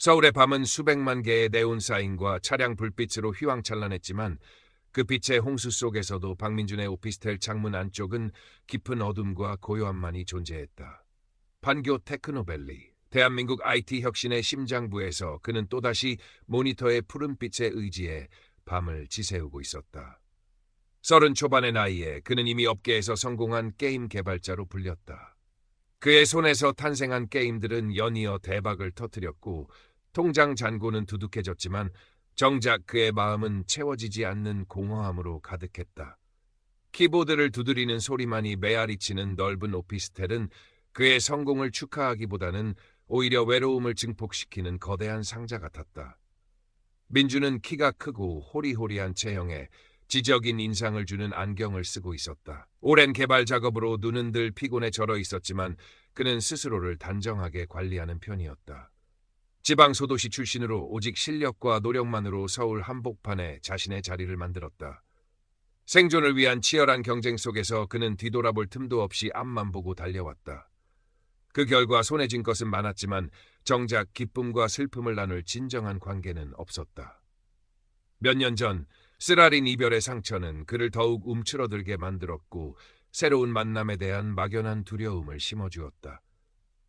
서울의 밤은 수백만 개의 네온 사인과 차량 불빛으로 휘황찬란했지만 그 빛의 홍수 속에서도 박민준의 오피스텔 창문 안쪽은 깊은 어둠과 고요함만이 존재했다. 판교 테크노밸리, 대한민국 IT 혁신의 심장부에서 그는 또다시 모니터의 푸른빛에 의지해 밤을 지새우고 있었다. 30 초반의 나이에 그는 이미 업계에서 성공한 게임 개발자로 불렸다. 그의 손에서 탄생한 게임들은 연이어 대박을 터뜨렸고 통장 잔고는 두둑해졌지만 정작 그의 마음은 채워지지 않는 공허함으로 가득했다. 키보드를 두드리는 소리만이 메아리치는 넓은 오피스텔은 그의 성공을 축하하기보다는 오히려 외로움을 증폭시키는 거대한 상자 같았다. 민주는 키가 크고 호리호리한 체형에 지적인 인상을 주는 안경을 쓰고 있었다. 오랜 개발 작업으로 눈은 늘 피곤에 절어 있었지만 그는 스스로를 단정하게 관리하는 편이었다. 지방 소도시 출신으로 오직 실력과 노력만으로 서울 한복판에 자신의 자리를 만들었다. 생존을 위한 치열한 경쟁 속에서 그는 뒤돌아볼 틈도 없이 앞만 보고 달려왔다. 그 결과 손에 쥔 것은 많았지만 정작 기쁨과 슬픔을 나눌 진정한 관계는 없었다. 몇 년 전 쓰라린 이별의 상처는 그를 더욱 움츠러들게 만들었고 새로운 만남에 대한 막연한 두려움을 심어주었다.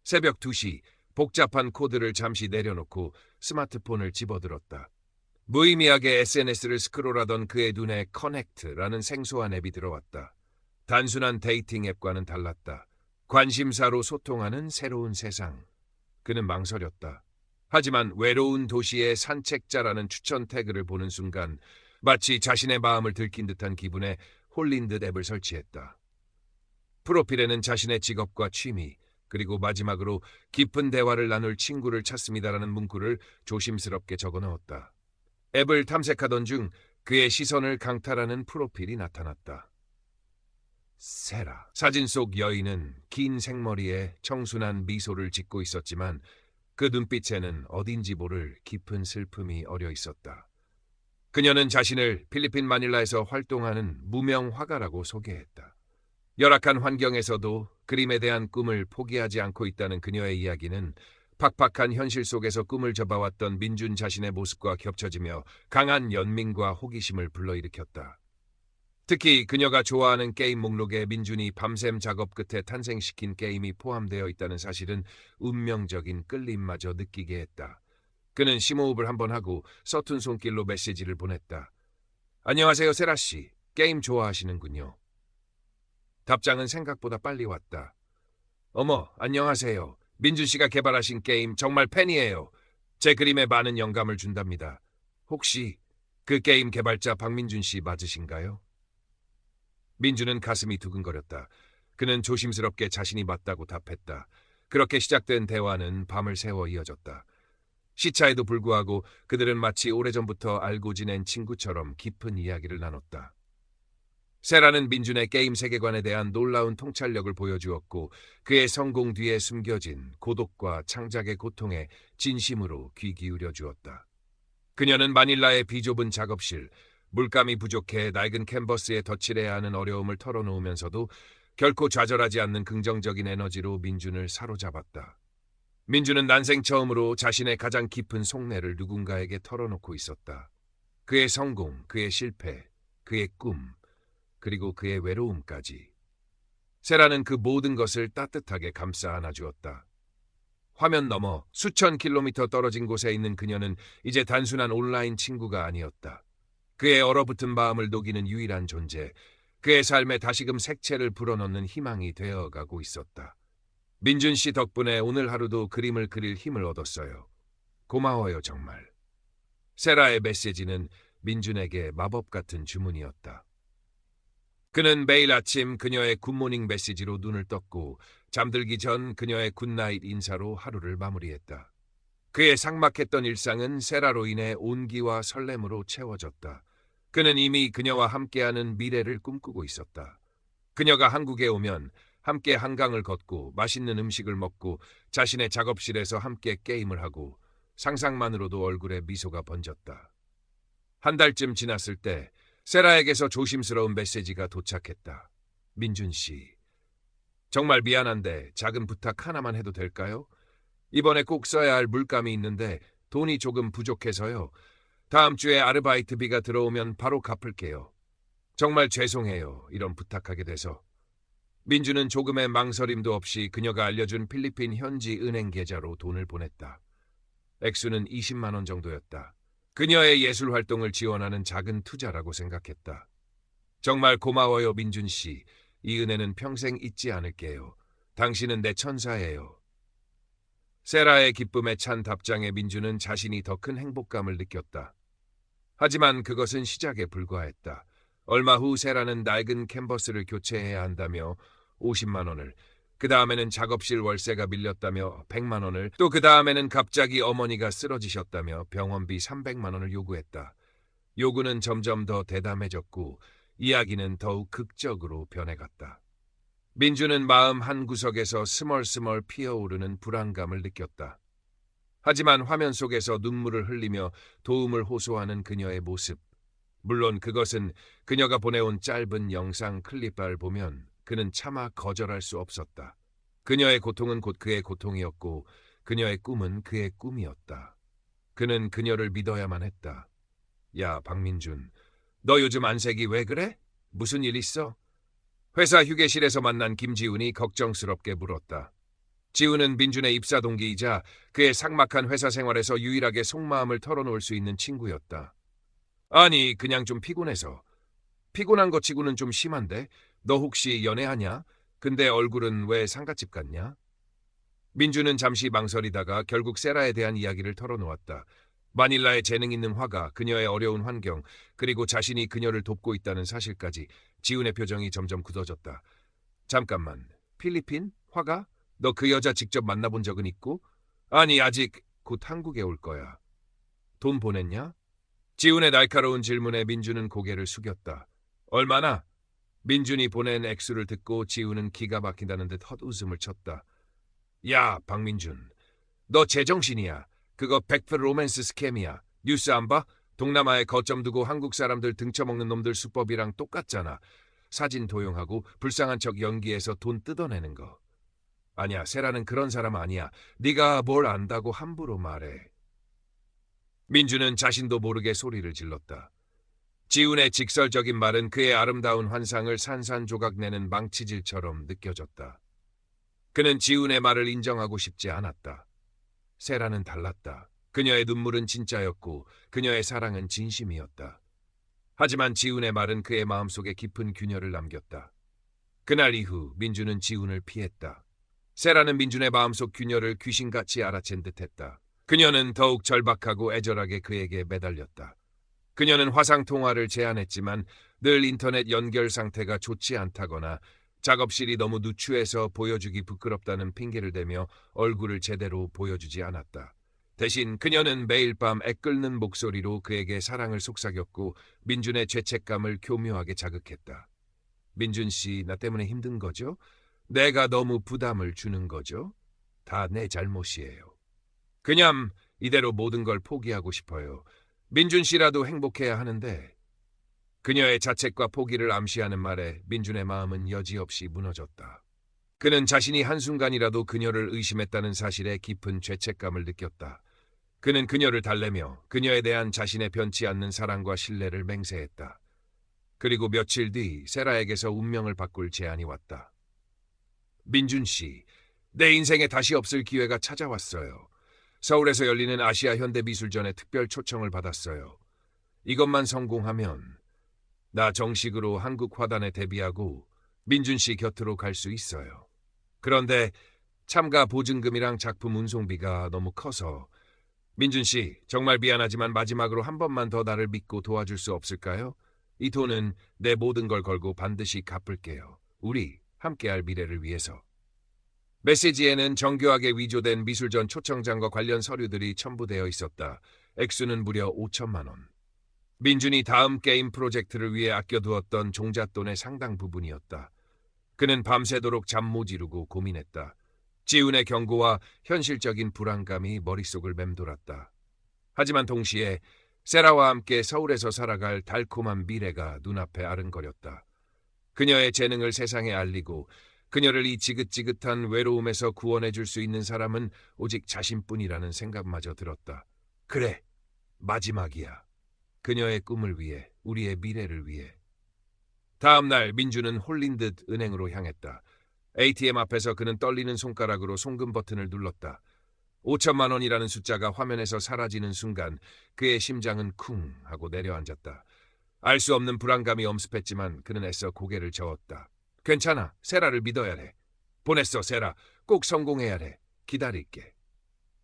새벽 2시 복잡한 코드를 잠시 내려놓고 스마트폰을 집어들었다. 무의미하게 SNS를 스크롤하던 그의 눈에 커넥트라는 생소한 앱이 들어왔다. 단순한 데이팅 앱과는 달랐다. 관심사로 소통하는 새로운 세상. 그는 망설였다. 하지만 외로운 도시의 산책자라는 추천 태그를 보는 순간 마치 자신의 마음을 들킨 듯한 기분에 홀린 듯 앱을 설치했다. 프로필에는 자신의 직업과 취미, 그리고 마지막으로 깊은 대화를 나눌 친구를 찾습니다라는 문구를 조심스럽게 적어 넣었다. 앱을 탐색하던 중 그의 시선을 강탈하는 프로필이 나타났다. 세라. 사진 속 여인은 긴 생머리에 청순한 미소를 짓고 있었지만 그 눈빛에는 어딘지 모를 깊은 슬픔이 어려 있었다. 그녀는 자신을 필리핀 마닐라에서 활동하는 무명 화가라고 소개했다. 열악한 환경에서도 그림에 대한 꿈을 포기하지 않고 있다는 그녀의 이야기는 팍팍한 현실 속에서 꿈을 접어왔던 민준 자신의 모습과 겹쳐지며 강한 연민과 호기심을 불러일으켰다. 특히 그녀가 좋아하는 게임 목록에 민준이 밤샘 작업 끝에 탄생시킨 게임이 포함되어 있다는 사실은 운명적인 끌림마저 느끼게 했다. 그는 심호흡을 한번 하고 서툰 손길로 메시지를 보냈다. 안녕하세요, 세라씨. 게임 좋아하시는군요. 답장은 생각보다 빨리 왔다. 어머, 안녕하세요. 민준씨가 개발하신 게임 정말 팬이에요. 제 그림에 많은 영감을 준답니다. 혹시 그 게임 개발자 박민준씨 맞으신가요? 민준은 가슴이 두근거렸다. 그는 조심스럽게 자신이 맞다고 답했다. 그렇게 시작된 대화는 밤을 새워 이어졌다. 시차에도 불구하고 그들은 마치 오래전부터 알고 지낸 친구처럼 깊은 이야기를 나눴다. 세라는 민준의 게임 세계관에 대한 놀라운 통찰력을 보여주었고 그의 성공 뒤에 숨겨진 고독과 창작의 고통에 진심으로 귀 기울여 주었다. 그녀는 마닐라의 비좁은 작업실, 물감이 부족해 낡은 캔버스에 덧칠해야 하는 어려움을 털어놓으면서도 결코 좌절하지 않는 긍정적인 에너지로 민준을 사로잡았다. 민준은 난생 처음으로 자신의 가장 깊은 속내를 누군가에게 털어놓고 있었다. 그의 성공, 그의 실패, 그의 꿈, 그리고 그의 외로움까지. 세라는 그 모든 것을 따뜻하게 감싸 안아주었다. 화면 너머 수천 킬로미터 떨어진 곳에 있는 그녀는 이제 단순한 온라인 친구가 아니었다. 그의 얼어붙은 마음을 녹이는 유일한 존재, 그의 삶에 다시금 색채를 불어넣는 희망이 되어가고 있었다. 민준 씨 덕분에 오늘 하루도 그림을 그릴 힘을 얻었어요. 고마워요, 정말. 세라의 메시지는 민준에게 마법 같은 주문이었다. 그는 매일 아침 그녀의 굿모닝 메시지로 눈을 떴고 잠들기 전 그녀의 굿나잇 인사로 하루를 마무리했다. 그의 삭막했던 일상은 세라로 인해 온기와 설렘으로 채워졌다. 그는 이미 그녀와 함께하는 미래를 꿈꾸고 있었다. 그녀가 한국에 오면 함께 한강을 걷고 맛있는 음식을 먹고 자신의 작업실에서 함께 게임을 하고 상상만으로도 얼굴에 미소가 번졌다. 한 달쯤 지났을 때 세라에게서 조심스러운 메시지가 도착했다. 민준 씨, 정말 미안한데 작은 부탁 하나만 해도 될까요? 이번에 꼭 써야 할 물감이 있는데 돈이 조금 부족해서요. 다음 주에 아르바이트비가 들어오면 바로 갚을게요. 정말 죄송해요. 이런 부탁하게 돼서. 민주는 조금의 망설임도 없이 그녀가 알려준 필리핀 현지 은행 계좌로 돈을 보냈다. 액수는 20만 원 정도였다. 그녀의 예술 활동을 지원하는 작은 투자라고 생각했다. 정말 고마워요, 민준 씨. 이 은혜는 평생 잊지 않을게요. 당신은 내 천사예요. 세라의 기쁨에 찬 답장에 민주는 자신이 더 큰 행복감을 느꼈다. 하지만 그것은 시작에 불과했다. 얼마 후 세라는 낡은 캔버스를 교체해야 한다며 50만 원을, 그 다음에는 작업실 월세가 밀렸다며 100만 원을, 또 그 다음에는 갑자기 어머니가 쓰러지셨다며 병원비 300만 원을 요구했다. 요구는 점점 더 대담해졌고 이야기는 더욱 극적으로 변해갔다. 민주는 마음 한구석에서 스멀스멀 피어오르는 불안감을 느꼈다. 하지만 화면 속에서 눈물을 흘리며 도움을 호소하는 그녀의 모습, 물론 그것은 그녀가 보내온 짧은 영상 클립을 보면 그는 차마 거절할 수 없었다. 그녀의 고통은 곧 그의 고통이었고 그녀의 꿈은 그의 꿈이었다. 그는 그녀를 믿어야만 했다. 야, 박민준, 너 요즘 안색이 왜 그래? 무슨 일 있어? 회사 휴게실에서 만난 김지훈이 걱정스럽게 물었다. 지훈은 민준의 입사 동기이자 그의 삭막한 회사 생활에서 유일하게 속마음을 털어놓을 수 있는 친구였다. 아니, 그냥 좀 피곤해서. 피곤한 것 치고는 좀 심한데? 너 혹시 연애하냐? 근데 얼굴은 왜 상갓집 같냐? 민주는 잠시 망설이다가 결국 세라에 대한 이야기를 털어놓았다. 마닐라의 재능 있는 화가, 그녀의 어려운 환경, 그리고 자신이 그녀를 돕고 있다는 사실까지. 지훈의 표정이 점점 굳어졌다. 잠깐만, 필리핀? 화가? 너 그 여자 직접 만나본 적은 있고? 아니, 아직. 곧 한국에 올 거야. 돈 보냈냐? 지훈의 날카로운 질문에 민주는 고개를 숙였다. 얼마나? 민준이 보낸 액수를 듣고 지훈은 기가 막힌다는 듯 헛웃음을 쳤다. 야, 박민준, 너 제정신이야. 그거 100% 로맨스 스캠이야. 뉴스 안 봐? 동남아에 거점 두고 한국 사람들 등쳐먹는 놈들 수법이랑 똑같잖아. 사진 도용하고 불쌍한 척 연기해서 돈 뜯어내는 거. 아니야, 세라는 그런 사람 아니야. 네가 뭘 안다고 함부로 말해. 민주는 자신도 모르게 소리를 질렀다. 지훈의 직설적인 말은 그의 아름다운 환상을 산산조각내는 망치질처럼 느껴졌다. 그는 지훈의 말을 인정하고 싶지 않았다. 세라는 달랐다. 그녀의 눈물은 진짜였고 그녀의 사랑은 진심이었다. 하지만 지훈의 말은 그의 마음속에 깊은 균열을 남겼다. 그날 이후 민주는 지훈을 피했다. 세라는 민준의 마음속 균열을 귀신같이 알아챈 듯했다. 그녀는 더욱 절박하고 애절하게 그에게 매달렸다. 그녀는 화상통화를 제안했지만 늘 인터넷 연결 상태가 좋지 않다거나 작업실이 너무 누추해서 보여주기 부끄럽다는 핑계를 대며 얼굴을 제대로 보여주지 않았다. 대신 그녀는 매일 밤 애끓는 목소리로 그에게 사랑을 속삭였고 민준의 죄책감을 교묘하게 자극했다. 민준 씨, 나 때문에 힘든 거죠? 내가 너무 부담을 주는 거죠? 다 내 잘못이에요. 그냥 이대로 모든 걸 포기하고 싶어요. 민준 씨라도 행복해야 하는데. 그녀의 자책과 포기를 암시하는 말에 민준의 마음은 여지없이 무너졌다. 그는 자신이 한순간이라도 그녀를 의심했다는 사실에 깊은 죄책감을 느꼈다. 그는 그녀를 달래며 그녀에 대한 자신의 변치 않는 사랑과 신뢰를 맹세했다. 그리고 며칠 뒤 세라에게서 운명을 바꿀 제안이 왔다. 민준 씨, 내 인생에 다시 없을 기회가 찾아왔어요. 서울에서 열리는 아시아 현대미술전에 특별 초청을 받았어요. 이것만 성공하면 나 정식으로 한국 화단에 데뷔하고 민준 씨 곁으로 갈 수 있어요. 그런데 참가 보증금이랑 작품 운송비가 너무 커서 민준 씨, 정말 미안하지만 마지막으로 한 번만 더 나를 믿고 도와줄 수 없을까요? 이 돈은 내 모든 걸 걸고 반드시 갚을게요. 우리 함께할 미래를 위해서. 메시지에는 정교하게 위조된 미술전 초청장과 관련 서류들이 첨부되어 있었다. 액수는 무려 5천만 원. 민준이 다음 게임 프로젝트를 위해 아껴두었던 종잣돈의 상당 부분이었다. 그는 밤새도록 잠 못 이루고 고민했다. 지훈의 경고와 현실적인 불안감이 머릿속을 맴돌았다. 하지만 동시에 세라와 함께 서울에서 살아갈 달콤한 미래가 눈앞에 아른거렸다. 그녀의 재능을 세상에 알리고 그녀를 이 지긋지긋한 외로움에서 구원해 줄 수 있는 사람은 오직 자신뿐이라는 생각마저 들었다. 그래, 마지막이야. 그녀의 꿈을 위해, 우리의 미래를 위해. 다음 날 민주는 홀린 듯 은행으로 향했다. ATM 앞에서 그는 떨리는 손가락으로 송금 버튼을 눌렀다. 5천만 원이라는 숫자가 화면에서 사라지는 순간 그의 심장은 쿵 하고 내려앉았다. 알 수 없는 불안감이 엄습했지만 그는 애써 고개를 저었다. 괜찮아. 세라를 믿어야 해. 보냈어, 세라. 꼭 성공해야 해. 기다릴게.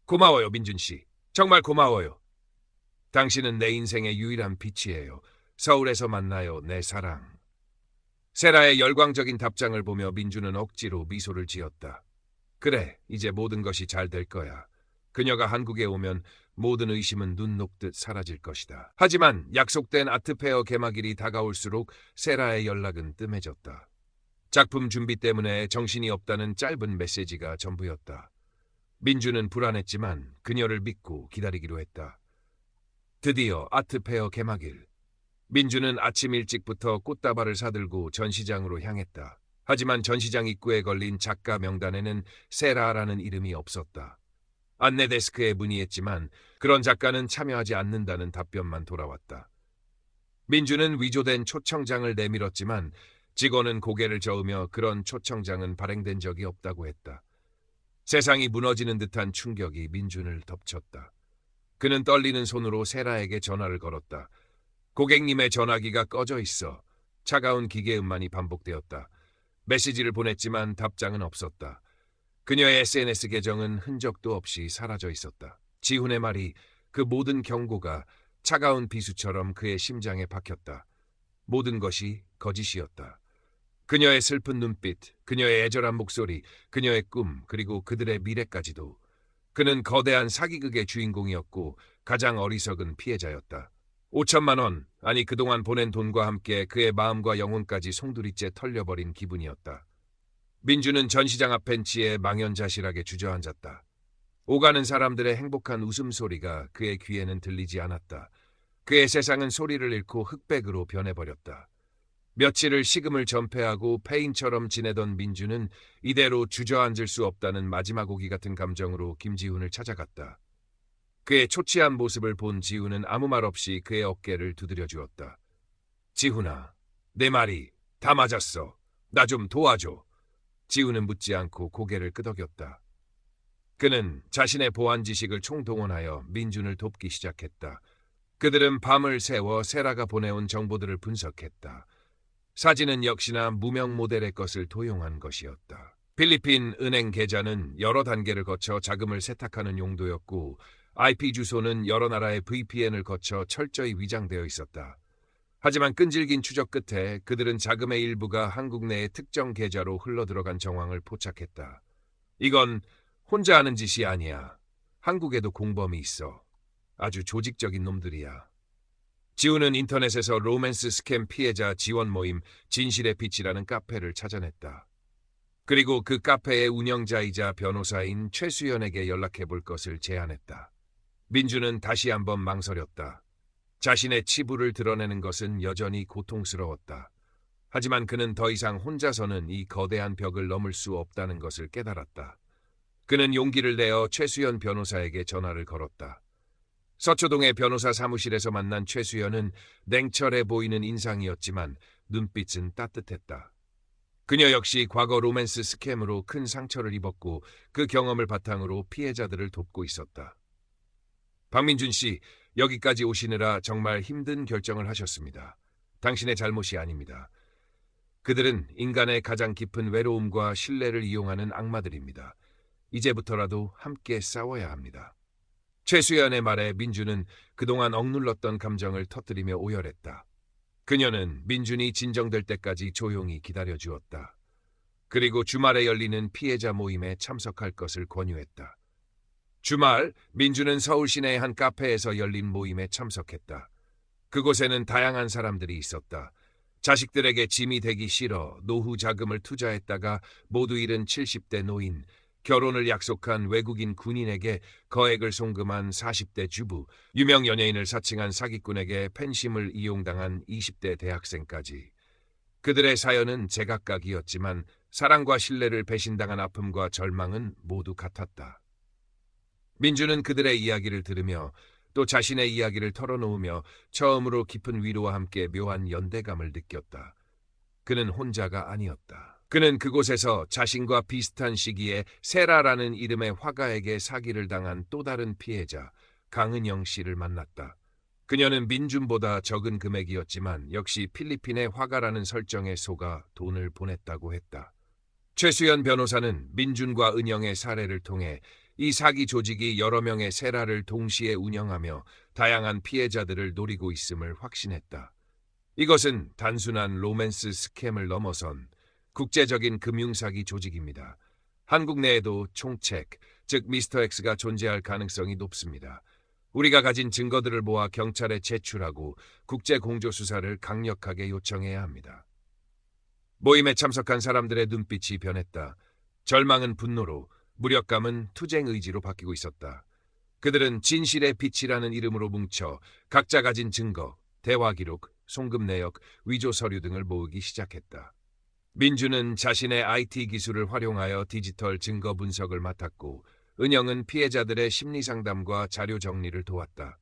고마워요, 민준 씨. 정말 고마워요. 당신은 내 인생의 유일한 빛이에요. 서울에서 만나요, 내 사랑. 세라의 열광적인 답장을 보며 민주는 억지로 미소를 지었다. 그래, 이제 모든 것이 잘 될 거야. 그녀가 한국에 오면 모든 의심은 눈 녹듯 사라질 것이다. 하지만 약속된 아트페어 개막일이 다가올수록 세라의 연락은 뜸해졌다. 작품 준비 때문에 정신이 없다는 짧은 메시지가 전부였다. 민주는 불안했지만 그녀를 믿고 기다리기로 했다. 드디어 아트페어 개막일. 민주는 아침 일찍부터 꽃다발을 사들고 전시장으로 향했다. 하지만 전시장 입구에 걸린 작가 명단에는 세라라는 이름이 없었다. 안내 데스크에 문의했지만 그런 작가는 참여하지 않는다는 답변만 돌아왔다. 민주는 위조된 초청장을 내밀었지만 직원은 고개를 저으며 그런 초청장은 발행된 적이 없다고 했다. 세상이 무너지는 듯한 충격이 민준을 덮쳤다. 그는 떨리는 손으로 세라에게 전화를 걸었다. 고객님의 전화기가 꺼져 있어. 차가운 기계음만이 반복되었다. 메시지를 보냈지만 답장은 없었다. 그녀의 SNS 계정은 흔적도 없이 사라져 있었다. 지훈의 말이, 그 모든 경고가 차가운 비수처럼 그의 심장에 박혔다. 모든 것이 거짓이었다. 그녀의 슬픈 눈빛, 그녀의 애절한 목소리, 그녀의 꿈, 그리고 그들의 미래까지도. 그는 거대한 사기극의 주인공이었고 가장 어리석은 피해자였다. 5천만 원, 아니 그동안 보낸 돈과 함께 그의 마음과 영혼까지 송두리째 털려버린 기분이었다. 민주는 전시장 앞 벤치에 망연자실하게 주저앉았다. 오가는 사람들의 행복한 웃음소리가 그의 귀에는 들리지 않았다. 그의 세상은 소리를 잃고 흑백으로 변해버렸다. 며칠을 식음을 전폐하고 폐인처럼 지내던 민주는 이대로 주저앉을 수 없다는 마지막 오기 같은 감정으로 김지훈을 찾아갔다. 그의 초췌한 모습을 본 지훈은 아무 말 없이 그의 어깨를 두드려 주었다. 지훈아, 내 말이 다 맞았어. 나 좀 도와줘. 지훈은 묻지 않고 고개를 끄덕였다. 그는 자신의 보안 지식을 총동원하여 민준을 돕기 시작했다. 그들은 밤을 새워 세라가 보내온 정보들을 분석했다. 사진은 역시나 무명 모델의 것을 도용한 것이었다. 필리핀 은행 계좌는 여러 단계를 거쳐 자금을 세탁하는 용도였고 IP 주소는 여러 나라의 VPN을 거쳐 철저히 위장되어 있었다. 하지만 끈질긴 추적 끝에 그들은 자금의 일부가 한국 내의 특정 계좌로 흘러들어간 정황을 포착했다. 이건 혼자 하는 짓이 아니야. 한국에도 공범이 있어. 아주 조직적인 놈들이야. 지훈은 인터넷에서 로맨스 스캠 피해자 지원 모임 진실의 빛이라는 카페를 찾아냈다. 그리고 그 카페의 운영자이자 변호사인 최수연에게 연락해볼 것을 제안했다. 민주는 다시 한번 망설였다. 자신의 치부를 드러내는 것은 여전히 고통스러웠다. 하지만 그는 더 이상 혼자서는 이 거대한 벽을 넘을 수 없다는 것을 깨달았다. 그는 용기를 내어 최수연 변호사에게 전화를 걸었다. 서초동의 변호사 사무실에서 만난 최수연은 냉철해 보이는 인상이었지만 눈빛은 따뜻했다. 그녀 역시 과거 로맨스 스캠으로 큰 상처를 입었고 그 경험을 바탕으로 피해자들을 돕고 있었다. 박민준 씨, 여기까지 오시느라 정말 힘든 결정을 하셨습니다. 당신의 잘못이 아닙니다. 그들은 인간의 가장 깊은 외로움과 신뢰를 이용하는 악마들입니다. 이제부터라도 함께 싸워야 합니다. 최수연의 말에 민준은 그동안 억눌렀던 감정을 터뜨리며 오열했다. 그녀는 민준이 진정될 때까지 조용히 기다려주었다. 그리고 주말에 열리는 피해자 모임에 참석할 것을 권유했다. 주말, 민준은 서울 시내의 한 카페에서 열린 모임에 참석했다. 그곳에는 다양한 사람들이 있었다. 자식들에게 짐이 되기 싫어 노후 자금을 투자했다가 모두 잃은 70대 노인, 결혼을 약속한 외국인 군인에게 거액을 송금한 40대 주부, 유명 연예인을 사칭한 사기꾼에게 팬심을 이용당한 20대 대학생까지. 그들의 사연은 제각각이었지만 사랑과 신뢰를 배신당한 아픔과 절망은 모두 같았다. 민주는 그들의 이야기를 들으며 또 자신의 이야기를 털어놓으며 처음으로 깊은 위로와 함께 묘한 연대감을 느꼈다. 그는 혼자가 아니었다. 그는 그곳에서 자신과 비슷한 시기에 세라라는 이름의 화가에게 사기를 당한 또 다른 피해자 강은영 씨를 만났다. 그녀는 민준보다 적은 금액이었지만 역시 필리핀의 화가라는 설정에 속아 돈을 보냈다고 했다. 최수연 변호사는 민준과 은영의 사례를 통해 이 사기 조직이 여러 명의 세라를 동시에 운영하며 다양한 피해자들을 노리고 있음을 확신했다. 이것은 단순한 로맨스 스캠을 넘어선 국제적인 금융사기 조직입니다. 한국 내에도 총책, 즉 미스터 X가 존재할 가능성이 높습니다. 우리가 가진 증거들을 모아 경찰에 제출하고 국제공조수사를 강력하게 요청해야 합니다. 모임에 참석한 사람들의 눈빛이 변했다. 절망은 분노로, 무력감은 투쟁 의지로 바뀌고 있었다. 그들은 진실의 빛이라는 이름으로 뭉쳐 각자 가진 증거, 대화 기록, 송금 내역, 위조 서류 등을 모으기 시작했다. 민주는 자신의 IT 기술을 활용하여 디지털 증거 분석을 맡았고, 은영은 피해자들의 심리 상담과 자료 정리를 도왔다.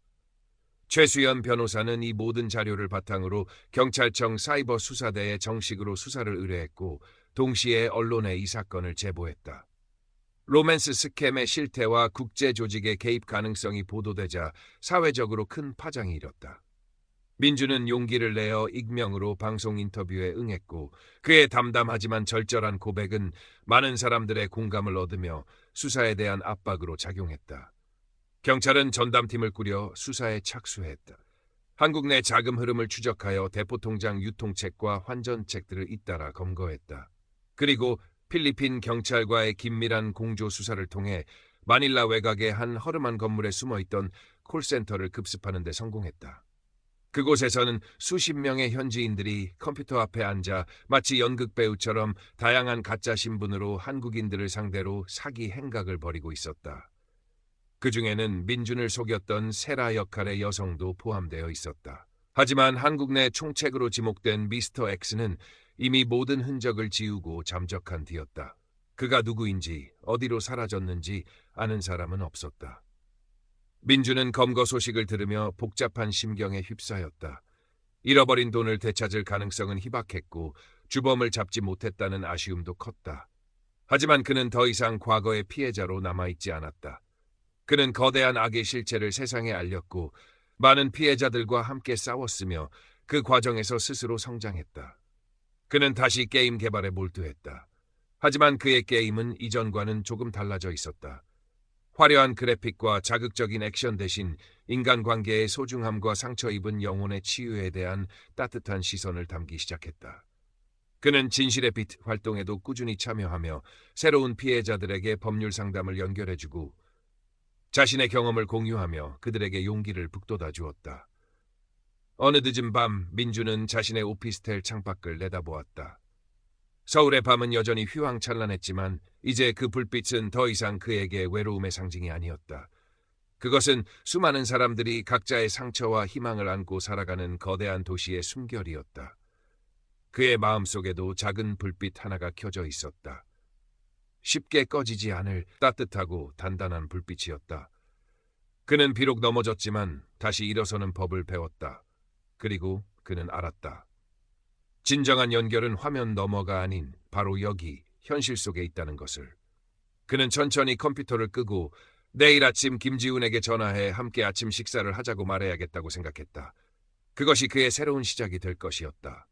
최수연 변호사는 이 모든 자료를 바탕으로 경찰청 사이버 수사대에 정식으로 수사를 의뢰했고, 동시에 언론에 이 사건을 제보했다. 로맨스 스캠의 실태와 국제 조직의 개입 가능성이 보도되자 사회적으로 큰 파장이 일었다. 민주는 용기를 내어 익명으로 방송 인터뷰에 응했고, 그의 담담하지만 절절한 고백은 많은 사람들의 공감을 얻으며 수사에 대한 압박으로 작용했다. 경찰은 전담팀을 꾸려 수사에 착수했다. 한국 내 자금 흐름을 추적하여 대포통장 유통책과 환전책들을 잇따라 검거했다. 그리고 필리핀 경찰과의 긴밀한 공조 수사를 통해 마닐라 외곽의 한 허름한 건물에 숨어있던 콜센터를 급습하는 데 성공했다. 그곳에서는 수십 명의 현지인들이 컴퓨터 앞에 앉아 마치 연극배우처럼 다양한 가짜 신분으로 한국인들을 상대로 사기 행각을 벌이고 있었다. 그 중에는 민준을 속였던 세라 역할의 여성도 포함되어 있었다. 하지만 한국 내 총책으로 지목된 미스터 X는 이미 모든 흔적을 지우고 잠적한 뒤였다. 그가 누구인지, 어디로 사라졌는지 아는 사람은 없었다. 민주는 검거 소식을 들으며 복잡한 심경에 휩싸였다. 잃어버린 돈을 되찾을 가능성은 희박했고 주범을 잡지 못했다는 아쉬움도 컸다. 하지만 그는 더 이상 과거의 피해자로 남아있지 않았다. 그는 거대한 악의 실체를 세상에 알렸고 많은 피해자들과 함께 싸웠으며 그 과정에서 스스로 성장했다. 그는 다시 게임 개발에 몰두했다. 하지만 그의 게임은 이전과는 조금 달라져 있었다. 화려한 그래픽과 자극적인 액션 대신 인간관계의 소중함과 상처 입은 영혼의 치유에 대한 따뜻한 시선을 담기 시작했다. 그는 진실의 빛 활동에도 꾸준히 참여하며 새로운 피해자들에게 법률 상담을 연결해주고 자신의 경험을 공유하며 그들에게 용기를 북돋아 주었다. 어느 늦은 밤 민주는 자신의 오피스텔 창밖을 내다보았다. 서울의 밤은 여전히 휘황찬란했지만 이제 그 불빛은 더 이상 그에게 외로움의 상징이 아니었다. 그것은 수많은 사람들이 각자의 상처와 희망을 안고 살아가는 거대한 도시의 숨결이었다. 그의 마음속에도 작은 불빛 하나가 켜져 있었다. 쉽게 꺼지지 않을 따뜻하고 단단한 불빛이었다. 그는 비록 넘어졌지만 다시 일어서는 법을 배웠다. 그리고 그는 알았다. 진정한 연결은 화면 너머가 아닌 바로 여기, 현실 속에 있다는 것을. 그는 천천히 컴퓨터를 끄고 내일 아침 김지훈에게 전화해 함께 아침 식사를 하자고 말해야겠다고 생각했다. 그것이 그의 새로운 시작이 될 것이었다.